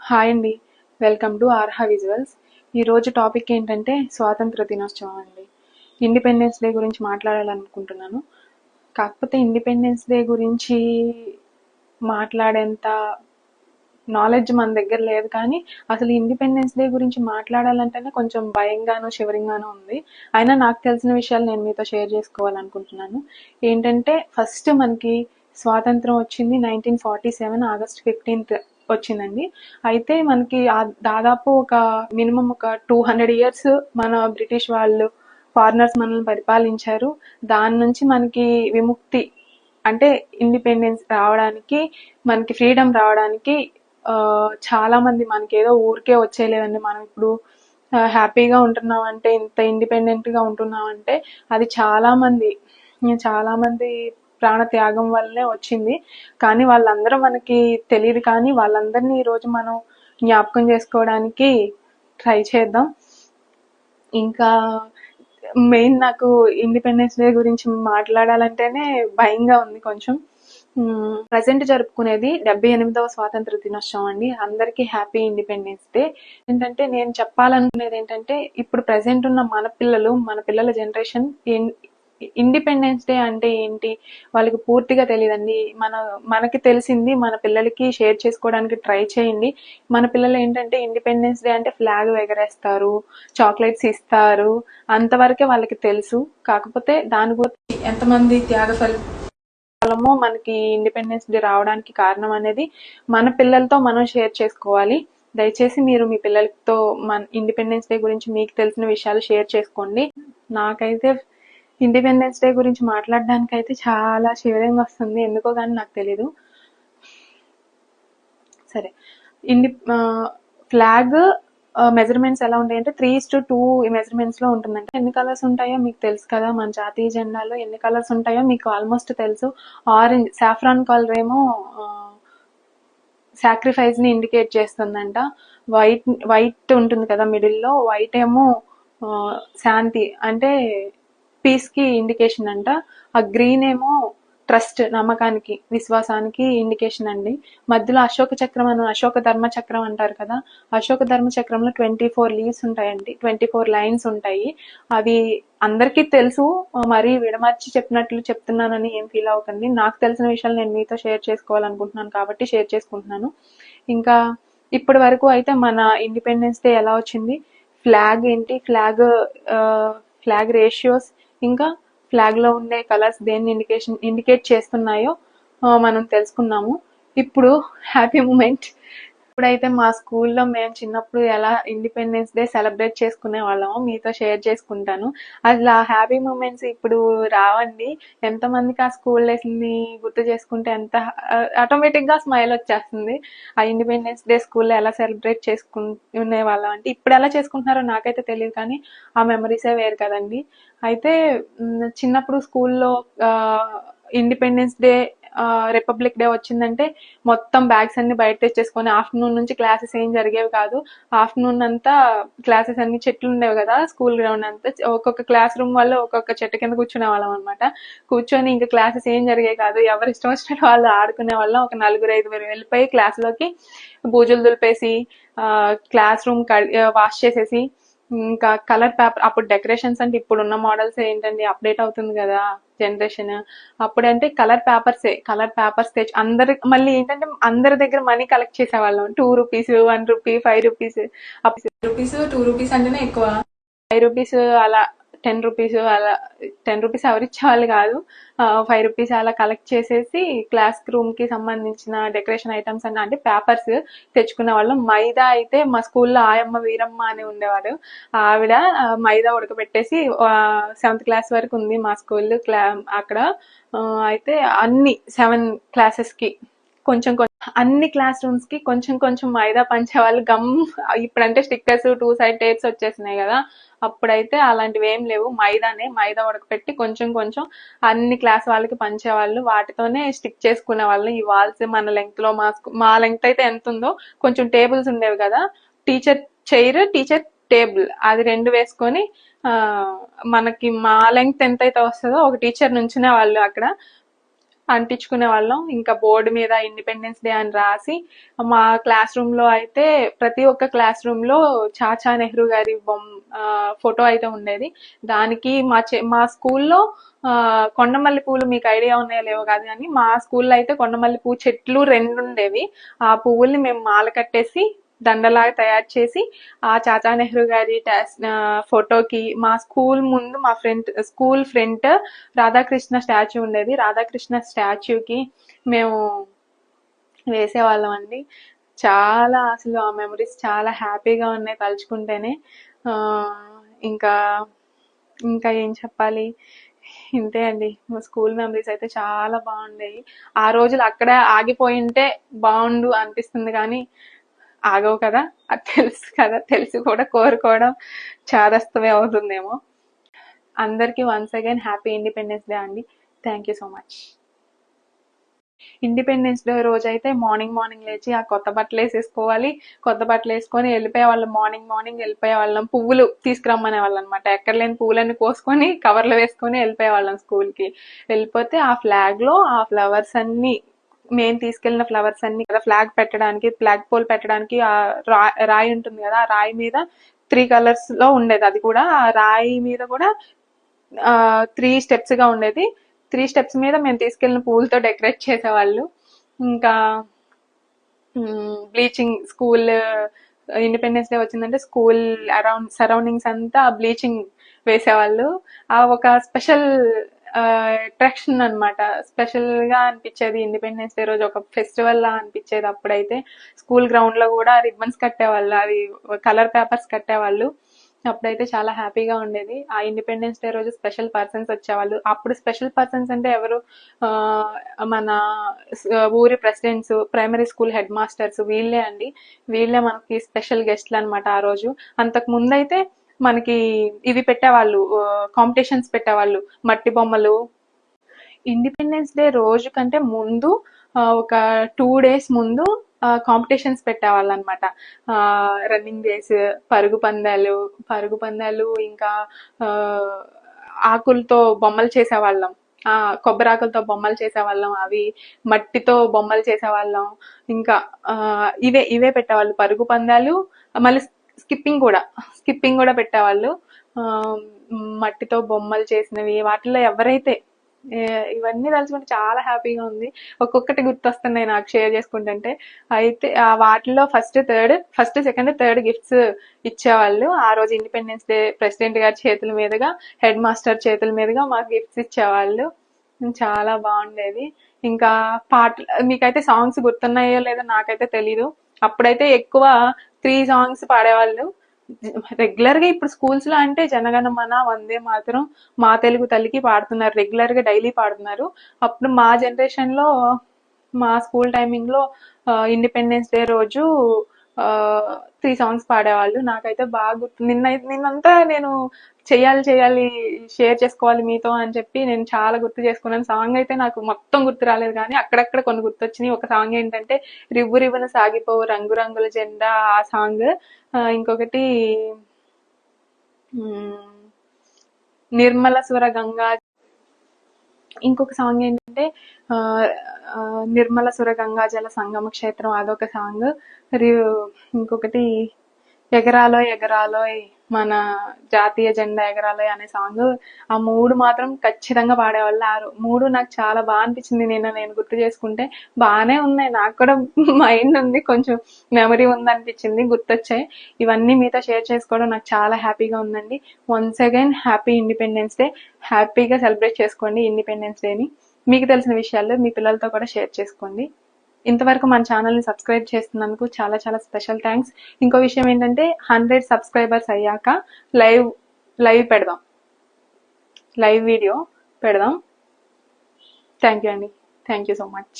Hi అండి. Welcome to Arha visuals. ఈరోజు topic ఏంటంటే స్వాతంత్ర దినోత్సవం అండి. ఇండిపెండెన్స్ డే గురించి మాట్లాడాలనుకుంటున్నాను. కాకపోతే ఇండిపెండెన్స్ డే గురించి మాట్లాడేంత నాలెడ్జ్ మన దగ్గర లేదు, కానీ అసలు ఇండిపెండెన్స్ డే గురించి మాట్లాడాలంటేనే కొంచెం భయంగానో షివరింగ్గానో ఉంది. అయినా నాకు తెలిసిన విషయాలు నేను మీతో షేర్ చేసుకోవాలనుకుంటున్నాను. ఏంటంటే ఫస్ట్ మనకి స్వాతంత్రం వచ్చింది 1947 ఆగస్ట్ 15th వచ్చిందండి. అయితే మనకి దాదాపు ఒక మినిమం ఒక 200 ఇయర్స్ మన బ్రిటిష్ వాళ్ళు ఫారినర్స్ మనల్ని పరిపాలించారు. దాని నుంచి మనకి విముక్తి అంటే ఇండిపెండెన్స్ రావడానికి, మనకి ఫ్రీడమ్ రావడానికి చాలా మంది, మనకి ఏదో ఊరికే వచ్చేయలేదండి. మనం ఇప్పుడు హ్యాపీగా ఉంటున్నాం అంటే, ఇంత ఇండిపెండెంట్ గా ఉంటున్నాం అంటే అది చాలా మంది ప్రాణ త్యాగం వల్లనే వచ్చింది. కానీ వాళ్ళందరూ మనకి తెలియదు, కానీ వాళ్ళందరినీ ఈరోజు మనం జ్ఞాపకం చేసుకోవడానికి ట్రై చేద్దాం. ఇంకా మెయిన్ నాకు ఇండిపెండెన్స్ డే గురించి మాట్లాడాలంటేనే భయంగా ఉంది కొంచెం. ప్రజెంట్ జరుపుకునేది 78వ స్వాతంత్ర దినోత్సవం అండి. అందరికీ హ్యాపీ ఇండిపెండెన్స్ డే. ఏంటంటే నేను చెప్పాలనుకునేది ఏంటంటే, ఇప్పుడు ప్రజెంట్ ఉన్న మన పిల్లల జనరేషన్ ఇండిపెండెన్స్ డే అంటే ఏంటి వాళ్ళకి పూర్తిగా తెలియదండి. మనకి తెలిసింది మన పిల్లలకి షేర్ చేసుకోవడానికి ట్రై చేయండి. మన పిల్లలు ఏంటంటే ఇండిపెండెన్స్ డే అంటే ఫ్లాగ్ ఎగరేస్తారు, చాక్లెట్స్ ఇస్తారు, అంతవరకే వాళ్ళకి తెలుసు. కాకపోతే దాని గురించి ఎంతమంది త్యాగ ఫలమో మనకి ఇండిపెండెన్స్ డే రావడానికి కారణం అనేది మన పిల్లలతో మనం షేర్ చేసుకోవాలి. దయచేసి మీరు మీ పిల్లలతో మన ఇండిపెండెన్స్ డే గురించి మీకు తెలిసిన విషయాలు షేర్ చేసుకోండి. నాకైతే ఇండిపెండెన్స్ డే గురించి మాట్లాడడానికి అయితే చాలా షివరింగ్ వస్తుంది, ఎందుకో కానీ నాకు తెలీదు. సరే, ఫ్లాగ్ మెజర్మెంట్స్ ఎలా ఉంటాయంటే 3:2 మెజర్మెంట్స్ లో ఉంటుందంటే ఎన్ని కలర్స్ ఉంటాయో మీకు తెలుసు కదా. మన జాతీయ జెండాలో ఎన్ని కలర్స్ ఉంటాయో మీకు ఆల్మోస్ట్ తెలుసు. ఆరెంజ్ సాఫ్రాన్ కలర్ ఏమో సాక్రిఫైస్ ని ఇండికేట్ చేస్తుందంట. వైట్ ఉంటుంది కదా మిడిల్లో, వైట్ ఏమో శాంతి అంటే పీస్ కి ఇండికేషన్ అంట. ఆ గ్రీన్ ఏమో ట్రస్ట్, నమ్మకానికి, విశ్వాసానికి ఇండికేషన్ అండి. మధ్యలో అశోక చక్రం అశోక ధర్మ చక్రం అంటారు కదా. అశోక ధర్మ చక్రంలో 24 లీవ్స్ ఉంటాయండి, 24 లైన్స్ ఉంటాయి. అవి అందరికీ తెలుసు, మరీ విడమర్చి చెప్పినట్లు చెప్తున్నానని ఏం ఫీల్ అవ్వకండి. నాకు తెలిసిన విషయాలు నేను మీతో షేర్ చేసుకోవాలనుకుంటున్నాను కాబట్టి షేర్ చేసుకుంటున్నాను. ఇంకా ఇప్పటి వరకు అయితే మన ఇండిపెండెన్స్ డే ఎలా వచ్చింది, ఫ్లాగ్ ఏంటి, ఫ్లాగ్ రేషియోస్, ఇంకా ఫ్లాగ్ లో ఉండే కలర్స్ దేన్ని ఇండికేట్ చేస్తున్నాయో మనం తెలుసుకున్నాము. ఇప్పుడు హ్యాపీ మూమెంట్. ఇప్పుడైతే మా స్కూల్లో మేము చిన్నప్పుడు ఎలా ఇండిపెండెన్స్ డే సెలబ్రేట్ చేసుకునే వాళ్ళమో మీతో షేర్ చేసుకుంటాను. అసలు ఆ హ్యాపీ మూమెంట్స్ ఇప్పుడు రావండి. ఎంతమందికి ఆ స్కూల్ డేస్ ని గుర్తు చేసుకుంటే ఎంత ఆటోమేటిక్ గా స్మైల్ వచ్చేస్తుంది. ఆ ఇండిపెండెన్స్ డే స్కూల్లో ఎలా సెలబ్రేట్ చేసుకునే వాళ్ళం అంటే, ఇప్పుడు ఎలా చేసుకుంటున్నారో నాకైతే తెలియదు, కానీ ఆ మెమరీసే వేరు కదండి. అయితే చిన్నప్పుడు స్కూల్లో ఇండిపెండెన్స్ డే, రిపబ్లిక్ డే వచ్చిందంటే మొత్తం బ్యాగ్స్ అన్ని బయట తెచ్చేసుకొని, ఆఫ్టర్నూన్ నుంచి క్లాసెస్ ఏం జరిగేవి కాదు. ఆఫ్టర్నూన్ అంతా క్లాసెస్ అన్ని చెట్లు ఉండేవి కదా స్కూల్ గ్రౌండ్ అంతా. ఒక్కొక్క క్లాస్ రూమ్ వల్ల ఒక్కొక్క చెట్టు కింద కూర్చునే వాళ్ళం అనమాట. కూర్చొని ఇంకా క్లాసెస్ ఏం జరిగేవి కాదు, ఎవరు ఇష్టం వచ్చినట్టు వాళ్ళు ఆడుకునే వాళ్ళం. ఒక 4-5 వెళ్ళిపోయి క్లాస్ లోకి బూజులు దులిపేసి క్లాస్ రూమ్ వాష్ చేసేసి, ఇంకా కలర్ పేపర్, అప్పుడు డెకరేషన్స్ అంటే ఇప్పుడున్న మోడల్స్ ఏంటండి, అప్డేట్ అవుతుంది కదా జనరేషన్. అప్పుడంటే కలర్ పేపర్స్ తెచ్చి మళ్ళీ ఏంటంటే అందరి దగ్గర మనీ కలెక్ట్ చేసేవాళ్ళం. 2 rupees, 1 rupee, 5 rupees. Rupees 2 rupees అంటేనే ఎక్కువ. 5 రూపీస్ అలా, 10 రూపీస్ అలా. 10 రూపీస్ ఎవరిచ్చేవాళ్ళు కాదు. 5 రూపీస్ అలా కలెక్ట్ చేసేసి క్లాస్ రూమ్ కి సంబంధించిన డెకరేషన్ ఐటమ్స్ అన్న అంటే పేపర్స్ తెచ్చుకునే వాళ్ళం. మైదా అయితే మా స్కూల్లో ఆయమ్మ వీరమ్మ అని ఉండేవాడు. ఆవిడ మైదా ఉడకబెట్టేసి 7th క్లాస్ వరకు ఉంది మా స్కూల్ అక్కడ. అయితే అన్ని 7 క్లాసెస్ కి కొంచెం అన్ని క్లాస్ రూమ్స్ కి కొంచెం కొంచెం మైదా పంచేవాళ్ళు. గమ్, ఇప్పుడంటే స్టిక్కర్స్, 2 సైడ్ టేప్స్ వచ్చేసినాయి కదా. అప్పుడైతే అలాంటివి ఏం లేవు. మైదా ఉడకపెట్టి కొంచెం కొంచెం అన్ని క్లాస్ వాళ్ళకి పంచేవాళ్ళు. వాటితోనే స్టిక్ చేసుకునే వాళ్ళం. ఈ వాల్స్ మన లెంగ్త్ లో, మా లెంగ్త్ అయితే ఎంత ఉందో, కొంచెం టేబుల్స్ ఉండేవి కదా, టీచర్ చైర్, టీచర్ టేబుల్, అది 2 వేసుకొని మనకి మా లెంగ్త్ ఎంత అయితే వస్తుందో ఒక టీచర్ నుంచునే వాళ్ళు అక్కడ. అంటించుకునే వాళ్ళం. ఇంకా బోర్డు మీద ఇండిపెండెన్స్ డే అని రాసి, మా క్లాస్ రూమ్ లో అయితే ప్రతి ఒక్క క్లాస్ రూమ్ లో చాచా నెహ్రూ గారి ఫోటో అయితే ఉండేది. దానికి మా స్కూల్లో కొండమల్లి పూలు మీకు ఐడియా ఉన్నాయో లేవో కాదు కానీ, మా స్కూల్లో అయితే కొండమల్లి పువ్వు చెట్లు 2 ఉండేవి. ఆ పువ్వుల్ని మేము మాల కట్టేసి దండలాగా తయారు చేసి ఆ చాచా నెహ్రూ గారి ఫోటోకి మా స్కూల్ ముందు మా స్కూల్ ఫ్రంట్ రాధాకృష్ణ స్టాచ్యూ ఉండేది. రాధాకృష్ణ స్టాచ్యూకి మేము వేసేవాళ్ళం అండి. చాలా అసలు ఆ మెమరీస్ చాలా హ్యాపీగా ఉన్నాయి తలుచుకుంటేనే. ఇంకా ఇంకా ఏం చెప్పాలి, ఇంతే అండి. మా స్కూల్ మెమరీస్ అయితే చాలా బాగుండేవి. ఆ రోజులు అక్కడే ఆగిపోయింటే బాగుండు అనిపిస్తుంది కానీ ఆగవు కదా, అది తెలుసు కదా, తెలిసి కూడా కోరుకోవడం చాదస్తమే అవుతుందేమో. అందరికీ once again happy independence day అండి. Thank you so much. Independence day రోజు అయితే మార్నింగ్ లేచి ఆ కొత్త బట్టలు వేసేసుకోవాలి. కొత్త బట్టలు వేసుకొని వెళ్ళిపోయే వాళ్ళం. మార్నింగ్ వెళ్ళిపోయే వాళ్ళం. పువ్వులు తీసుకురమ్మనే వాళ్ళం అనమాట. ఎక్కడ లేని పువ్వులన్నీ కోసుకొని కవర్లో వేసుకొని వెళ్ళిపోయే వాళ్ళం స్కూల్ కి. వెళ్ళిపోతే ఆ ఫ్లాగ్ లో ఆ ఫ్లవర్స్ అన్ని, మేము తీసుకెళ్లిన ఫ్లవర్స్ అన్ని కదా ఫ్లాగ్ పెట్టడానికి, ఫ్లాగ్ పోల్ పెట్టడానికి ఆ రాయి ఉంటుంది కదా, ఆ రాయి మీద 3 కలర్స్ లో ఉండేది. అది కూడా ఆ రాయి మీద కూడా 3 స్టెప్స్ గా ఉండేది. 3 స్టెప్స్ మీద మేము తీసుకెళ్లిన పువ్వులతో డెకరేట్ చేసేవాళ్ళు. ఇంకా బ్లీచింగ్, స్కూల్ ఇండిపెండెన్స్ డే వచ్చిందంటే స్కూల్ సరౌండింగ్స్ అంతా బ్లీచింగ్ వేసేవాళ్ళు. ఆ ఒక స్పెషల్ అట్రాక్షన్ అనమాట. స్పెషల్ గా అనిపించేది ఇండిపెండెన్స్ డే రోజు, ఒక ఫెస్టివల్ లా అనిపించేది. అప్పుడైతే స్కూల్ గ్రౌండ్ లో కూడా రిబ్బన్స్ కట్టేవాళ్ళు, అది కలర్ పేపర్స్ కట్టేవాళ్ళు. అప్పుడైతే చాలా హ్యాపీగా ఉండేది. ఆ ఇండిపెండెన్స్ డే రోజు స్పెషల్ పర్సన్స్ వచ్చేవాళ్ళు. అప్పుడు స్పెషల్ పర్సన్స్ అంటే ఎవరు, మన ఊరి presidents, primary school head masters, వీళ్ళే అండి. వీళ్ళే మనకి స్పెషల్ గెస్ట్లు అనమాట ఆ రోజు. అంతకు ముందైతే మనకి ఇవి పెట్టేవాళ్ళు, కాంపిటీషన్స్ పెట్టేవాళ్ళు, మట్టి బొమ్మలు. ఇండిపెండెన్స్ డే రోజు కంటే ముందు ఒక 2 days ముందు కాంపిటీషన్స్ పెట్టేవాళ్ళు అనమాట. రన్నింగ్ రేస్, పరుగు పందాలు, ఇంకా ఆకులతో బొమ్మలు చేసేవాళ్ళం. కొబ్బరాకులతో బొమ్మలు చేసేవాళ్ళం. అవి మట్టితో బొమ్మలు చేసేవాళ్ళం. ఇంకా ఇవే పెట్టేవాళ్ళు, పరుగు పందాలు. మళ్ళీ స్కిప్పింగ్ కూడా పెట్టేవాళ్ళు. మట్టితో బొమ్మలు చేసినవి, వాటిలో ఎవరైతే ఇవన్నీ తలుచుకుంటే చాలా హ్యాపీగా ఉంది. ఒక్కొక్కటి గుర్తొస్తున్నాయి నాకు షేర్ చేసుకుంటుంటే. అయితే వాటిలో ఫస్ట్, సెకండ్, థర్డ్ గిఫ్ట్స్ ఇచ్చేవాళ్ళు. ఆ రోజు ఇండిపెండెన్స్ డే ప్రెసిడెంట్ గారి చేతుల మీదుగా, హెడ్ మాస్టర్ చేతుల మీదుగా మాకు గిఫ్ట్స్ ఇచ్చేవాళ్ళు. చాలా బాగుండేది. ఇంకా పాటలు, మీకైతే సాంగ్స్ గుర్తున్నాయో లేదో నాకైతే తెలీదు. అప్పుడైతే ఎక్కువ 3 songs పాడేవాళ్ళు రెగ్యులర్ గా. ఇప్పుడు స్కూల్స్ లో అంటే జనగణమన, వందే మాతరం, మా తెలుగు తల్లికి పాడుతున్నారు, రెగ్యులర్ గా డైలీ పాడుతున్నారు. అప్పుడు మా జనరేషన్ లో, మా స్కూల్ టైమింగ్ లో ఇండిపెండెన్స్ డే రోజు 3 songs పాడేవాళ్ళు. నాకైతే బాగా గుర్తు. నిన్నంతా నేను చెయ్యాలి షేర్ చేసుకోవాలి మీతో అని చెప్పి నేను చాలా గుర్తు చేసుకున్నాను. సాంగ్ అయితే నాకు మొత్తం గుర్తు రాలేదు కానీ అక్కడక్కడ కొన్ని గుర్తొచ్చినాయి. ఒక సాంగ్ ఏంటంటే రివ్వు రివ్వున సాగిపోవు రంగురంగుల జెండా, ఆ సాంగ్. ఇంకొకటి నిర్మల సుర గంగా, ఇంకొక సాంగ్ ఏంటంటే నిర్మల సుర గంగా జల సంగమ క్షేత్రం, అదొక సాంగ్. ఇంకొకటి ఎగరాలోయ్ మన జాతీయ జెండా ఎగరాలోయ్ అనే సాంగ్. ఆ 3 మాత్రం ఖచ్చితంగా పాడేవాళ్ళు. ఆ 3 నాకు చాలా బాగా అనిపించింది. నేను గుర్తు చేసుకుంటే బాగానే ఉన్నాయి. నాకు కూడా మైండ్ ఉంది, కొంచెం మెమరీ ఉంది అనిపించింది, గుర్తొచ్చాయి. ఇవన్నీ మీతో షేర్ చేసుకోవడం నాకు చాలా హ్యాపీగా ఉందండి. Once again happy independence day. హ్యాపీగా సెలబ్రేట్ చేసుకోండి ఇండిపెండెన్స్ డేని. మీకు తెలిసిన విషయాలు మీ పిల్లలతో కూడా షేర్ చేసుకోండి. ఇంతవరకు మన ఛానల్ని సబ్స్క్రైబ్ చేస్తున్నందుకు చాలా చాలా స్పెషల్ థ్యాంక్స్. ఇంకో విషయం ఏంటంటే 100 subscribers అయ్యాక లైవ్ వీడియో పెడదాం. థ్యాంక్ యూ అండి. Thank you so much.